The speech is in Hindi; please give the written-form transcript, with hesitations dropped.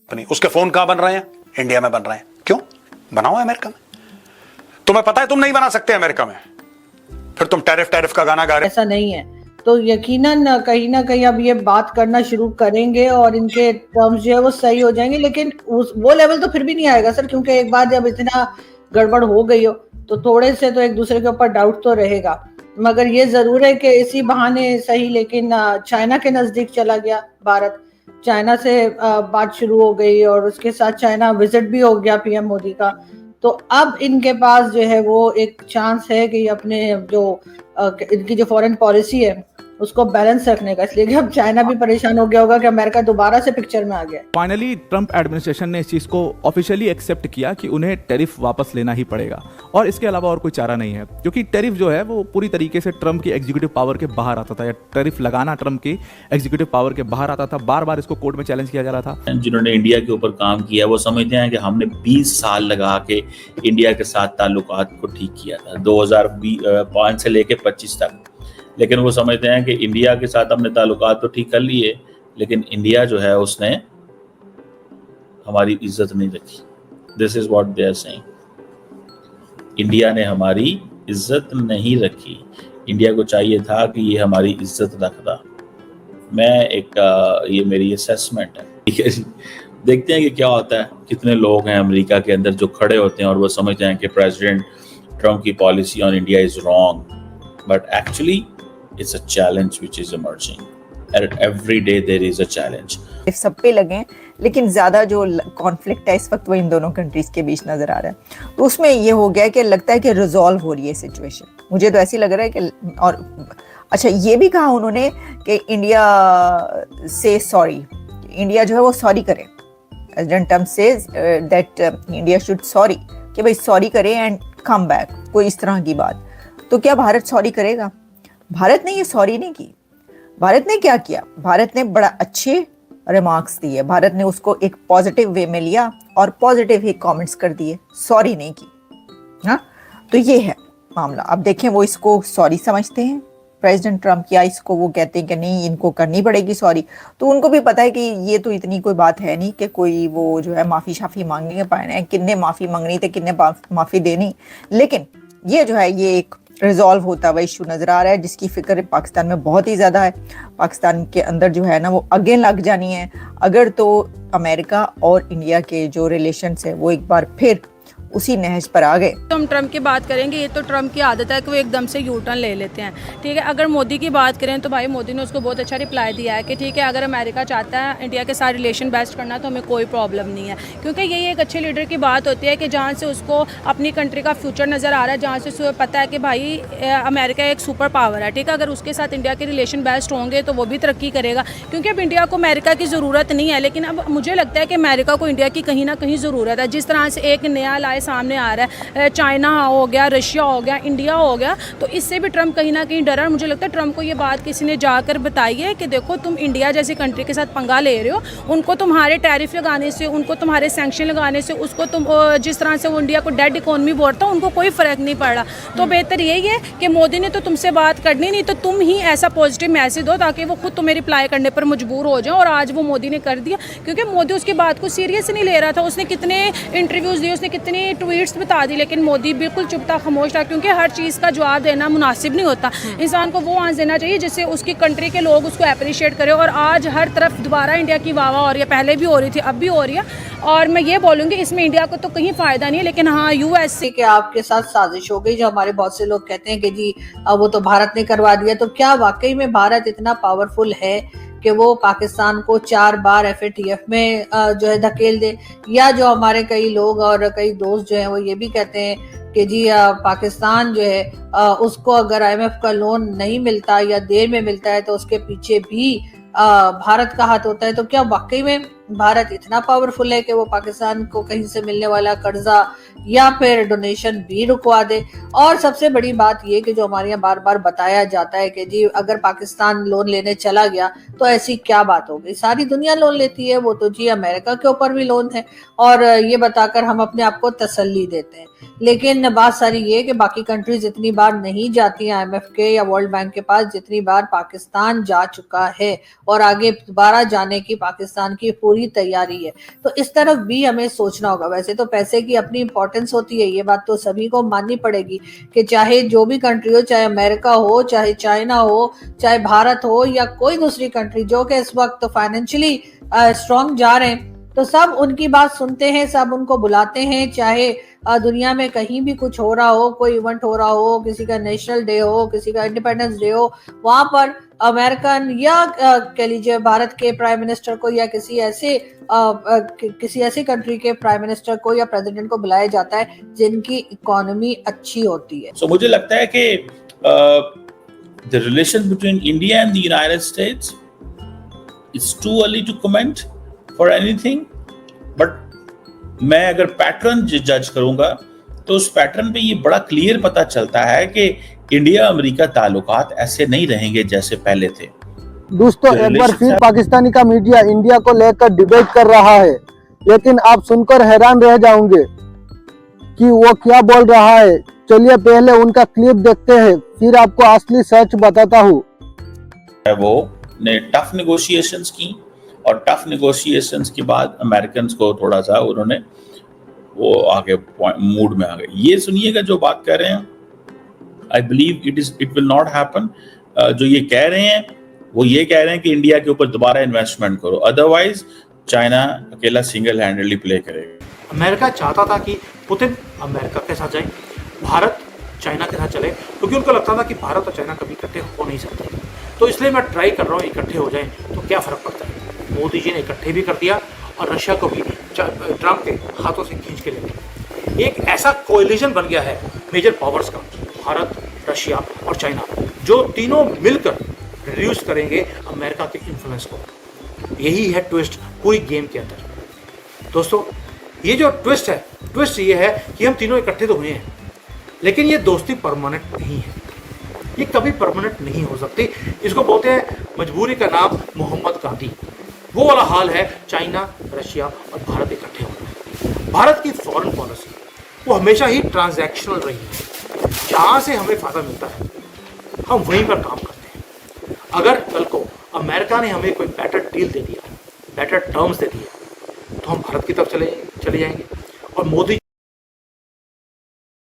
कंपनी, उसके फोन कहां बन रहे हैं? इंडिया में बन रहे हैं। क्यों? बनाओ अमेरिका में। तुम्हें पता है तुम नहीं बना सकते अमेरिका में, फिर तुम टैरिफ का गाना गा रहे। ऐसा नहीं है, तो यकीनन कहीं ना कहीं अब ये बात करना शुरू करेंगे और इनके टर्म्स जो है वो सही हो जाएंगे, लेकिन वो लेवल तो फिर भी नहीं आएगा सर, क्योंकि एक बार जब इतना गड़बड़ हो गई हो तो थोड़े से तो एक दूसरे के ऊपर डाउट तो रहेगा। मगर ये जरूर है कि इसी बहाने सही, लेकिन चाइना के नजदीक चला गया भारत, चाइना से बात शुरू हो गई और उसके साथ चाइना विजिट भी हो गया पीएम मोदी का। तो अब इनके पास जो है वो एक चांस है कि अपने जो इनकी जो फॉरेन पॉलिसी है उसको बैलेंस रखने का, इसलिए कि अब चाइना भी परेशान हो गया होगा कि अमेरिका दोबारा से पिक्चर में आ गया। फाइनली ट्रंप एडमिनिस्ट्रेशन ने इस चीज़ को ऑफिशियली एक्सेप्ट किया कि उन्हें टैरिफ वापस लेना ही पड़ेगा और इसके अलावा और कोई चारा नहीं है, क्योंकि टैरिफ जो है वो पूरी तरीके से ट्रंप की एग्जीक्यूटिव पावर के बाहर आता था, या टैरिफ लगाना ट्रंप की एग्जीक्यूटिव पावर के बाहर आता था। बार बार इसको कोर्ट में चैलेंज किया जा रहा था। जिन्होंने इंडिया के ऊपर काम किया वो समझते हैं कि हमने 20 साल लगा के इंडिया के साथ ताल्लुकात को ठीक किया था, 2005 से लेके 25 तक। लेकिन वो समझते हैं कि इंडिया के साथ हमने ताल्लुकात तो ठीक कर लिए, लेकिन इंडिया जो है उसने हमारी इज्जत नहीं रखी। This is what they are saying. India ने हमारी इज्जत नहीं रखी। इंडिया को चाहिए था कि ये हमारी इज्जत रखता। ये मेरी असेसमेंट है, ठीक है जी। देखते हैं कि क्या होता है। कितने लोग हैं अमेरिका के अंदर जो खड़े होते हैं और वो समझते हैं कि प्रेसिडेंट ट्रंप की policy on India is wrong, but actually it's a challenge which is emerging and every day there is a challenge। सब पे लगे, लेकिन ज़्यादा जो कॉन्फ्लिक्ट है इस वक्त वो इन दोनों कंट्रीज़ के बीच नज़र आ रहा है। तो उसमें ये हो गया कि लगता है कि रिजॉल्व हो रही है सिचुएशन, मुझे तो ऐसी लग रहा है कि। और अच्छा, ये भी कहा उन्होंने कि इंडिया से सॉरी, इंडिया जो है वो सॉरी करे। President Trump says that India should sorry, कि भाई सॉरी करे एंड कम बैक, कोई इस तरह की बात। तो क्या भारत सॉरी करेगा? भारत ने ये सॉरी नहीं की। भारत ने क्या किया? भारत ने बड़ा अच्छे रिमार्क्स दिए, भारत ने उसको एक पॉजिटिव वे में लिया और पॉजिटिव ही कमेंट्स कर दिए, सॉरी नहीं की। हाँ, तो ये है मामला। अब देखें वो इसको सॉरी समझते हैं प्रेसिडेंट ट्रम्प, या इसको वो कहते हैं कि नहीं इनको करनी पड़ेगी सॉरी। तो उनको भी पता है कि ये तो इतनी कोई बात है नहीं कि कोई वो जो है माफ़ी शाफ़ी मांगेंगे, पाए किन्ने माफ़ी मांगनी तो किन्ने माफ़ी देनी। लेकिन ये जो है ये एक रिजॉल्व होता हुआ इशू नज़र आ रहा है, जिसकी फिक्र पाकिस्तान में बहुत ही ज़्यादा है। पाकिस्तान के अंदर जो है ना वो आगे लग जानी है अगर तो अमेरिका और इंडिया के जो रिलेशंस है वो एक बार फिर उसी नहज पर आ गए। तो हम ट्रम्प की बात करेंगे, ये तो ट्रम्प की आदत है कि वो एकदम से यू टर्न ले लेते हैं, ठीक है। अगर मोदी की बात करें तो भाई मोदी ने उसको बहुत अच्छा रिप्लाई दिया है कि ठीक है, अगर अमेरिका चाहता है इंडिया के साथ रिलेशन बेस्ट करना तो हमें कोई प्रॉब्लम नहीं है, क्योंकि यही एक अच्छे लीडर की बात होती है कि जहाँ से उसको अपनी कंट्री का फ्यूचर नज़र आ रहा है, जहाँ से उसको पता है कि भाई अमेरिका एक सुपर पावर है, ठीक है। अगर उसके साथ इंडिया के रिलेशन बेस्ट होंगे तो वो भी तरक्की करेगा, क्योंकि अब इंडिया को अमेरिका की ज़रूरत नहीं है, लेकिन अब मुझे लगता है कि अमेरिका को इंडिया की कहीं ना कहीं ज़रूरत है। जिस तरह से एक नया लाए सामने आ रहा है, चाइना हो गया, रशिया हो गया, इंडिया हो गया, तो इससे भी ट्रम्प कहीं ना कहीं डरा है। मुझे लगता है ट्रम्प को ये बात किसी ने जाकर बताई है कि देखो तुम इंडिया जैसी कंट्री के साथ पंगा ले रहे हो, उनको तुम्हारे टैरिफ लगाने से, उनको तुम्हारे सैंक्शन लगाने से, उसको तुम जिस तरह से वो इंडिया को डेड इकोनॉमी बोलता है उनको कोई फ़र्क नहीं पड़ रहा। तो बेहतर यही है कि मोदी ने तो तुमसे बात करनी नहीं, तो तुम ही ऐसा पॉजिटिव मैसेज दो ताकि वो खुद तुम्हें रिप्लाई करने पर मजबूर हो जाए। और आज वो मोदी ने कर दिया, क्योंकि मोदी उसकी बात को सीरियस नहीं ले रहा था। उसने कितने इंटरव्यूज़ दिए, उसने कितने ट्वीट्स बता दी, लेकिन मोदी बिल्कुल चुप था, खामोश था, क्योंकि हर चीज़ का जवाब देना मुनासिब नहीं होता। इंसान को वो आंसर देना चाहिए जिससे उसकी कंट्री के लोग उसको अप्रिशिएट करें। और आज हर तरफ दोबारा इंडिया की वाह हो रही है, पहले भी हो रही थी, अब भी हो रही है। और मैं ये बोलूँगी इसमें इंडिया को तो कहीं फ़ायदा नहीं है, लेकिन हाँ यूएसए के आपके साथ साजिश हो गई, जो हमारे बहुत से लोग कहते हैं कि जी वो तो भारत ने करवा दिया। तो क्या वाकई में भारत इतना पावरफुल है कि वो पाकिस्तान को 4 बार एफएटीएफ में जो है धकेल दे? या जो हमारे कई लोग और कई दोस्त जो हैं वो ये भी कहते हैं कि जी पाकिस्तान जो है उसको अगर आईएमएफ का लोन नहीं मिलता या देर में मिलता है तो उसके पीछे भी भारत का हाथ होता है। तो क्या वाकई में भारत इतना पावरफुल है कि वो पाकिस्तान को कहीं से मिलने वाला कर्जा या फिर डोनेशन भी रुकवा दे? और सबसे बड़ी बात ये कि जो हमारे यहाँ बार बार बताया जाता है कि जी अगर पाकिस्तान लोन लेने चला गया तो ऐसी क्या बात हो गई, सारी दुनिया लोन लेती है, वो तो जी अमेरिका के ऊपर भी लोन है, और ये बताकर हम अपने आप को तसल्ली देते हैं। लेकिन बात सारी ये कि बाकी कंट्रीज इतनी बार नहीं जाती आईएमएफ के या वर्ल्ड बैंक के पास जितनी बार पाकिस्तान जा चुका है, और आगे दोबारा जाने की पाकिस्तान की पूरी पूरी तैयारी है। तो इस तरफ भी हमें सोचना होगा। वैसे तो पैसे की अपनी इंपॉर्टेंस होती है, ये बात तो सभी को माननी पड़ेगी कि चाहे जो भी कंट्री हो, चाहे अमेरिका हो, चाहे चाइना हो, चाहे भारत हो या कोई दूसरी कंट्री जो कि इस वक्त फाइनेंशियली स्ट्रॉन्ग जा रहे हैं, तो सब उनकी बात सुनते हैं, सब उनको बुलाते हैं। चाहे दुनिया में कहीं भी कुछ हो रहा हो, कोई इवेंट हो रहा हो, किसी का नेशनल डे हो, किसी का इंडिपेंडेंस डे हो, वहां पर अमेरिकन या कह लीजिए भारत के प्राइम मिनिस्टर को या किसी ऐसी कंट्री के प्राइम मिनिस्टर को या प्रेसिडेंट को बुलाया जाता है जिनकी इकोनॉमी अच्छी होती है। So, मुझे लगता है कि the relations between India and the United States, it's too early to comment for anything, but मैं अगर पैटर्न जज करूंगा तो उस पैटर्न पे ये बड़ा क्लियर पता चलता है कि इंडिया अमेरिका ताल्लुकात ऐसे नहीं रहेंगे जैसे पहले थे। दोस्तों, एक बार फिर पाकिस्तानी का मीडिया इंडिया को लेकर डिबेट कर रहा है, लेकिन आप सुनकर हैरान रह जाओगे कि वो क्या बोल रहा है। चलिए पहले उनका क्लिप देखते हैं, फिर आपको असली सच बताता हूँ। वो ने टफ नेगोशिएशंस की और टफ नेगोशिएशंस के बाद अमेरिकन को थोड़ा सा उन्होंने वो आगे मूड में आ गए। ये सुनिएगा जो बात कर रहे हैं, I believe it will not happen. जो ये कह रहे हैं वो ये कह रहे हैं कि इंडिया के ऊपर दोबारा इन्वेस्टमेंट करो, अदरवाइज चाइना अकेला सिंगल हैंडेडली प्ले करेगा। अमेरिका चाहता था कि पुतिन अमेरिका के साथ जाए, भारत चाइना के साथ चले, क्योंकि उनको लगता था कि भारत और चाइना कभी इकट्ठे हो नहीं सकते। तो इसलिए मैं ट्राई कर रहा हूँ इकट्ठे हो जाएं तो क्या फ़र्क पड़ता है। मोदी जी ने इकट्ठे भी कर दिया और रशिया को भी ट्रंप के हाथों से खींच के ले गए। एक ऐसा कोएलिशन बन गया है मेजर पावर्स का, भारत, रशिया और चाइना, जो तीनों मिलकर रिड्यूस करेंगे अमेरिका के इन्फ्लुएंस को। यही है ट्विस्ट पूरी गेम के अंदर। दोस्तों, ये जो ट्विस्ट है, ट्विस्ट ये है कि हम तीनों इकट्ठे तो हुए हैं, लेकिन ये दोस्ती परमानेंट नहीं है, ये कभी परमानेंट नहीं हो सकती। इसको बोलते हैं मजबूरी का नाम मोहम्मद गांधी। वो वाला हाल है चाइना, रशिया और भारत इकट्ठे होना। भारत की फॉरेन पॉलिसी वो हमेशा ही ट्रांजैक्शनल रही है। जहाँ से हमें फ़ायदा मिलता है हम वहीं पर काम करते हैं। अगर कल को अमेरिका ने हमें कोई बेटर डील दे दिया, बेटर टर्म्स दे दिया, तो हम भारत की तरफ चले जाएंगे। और मोदी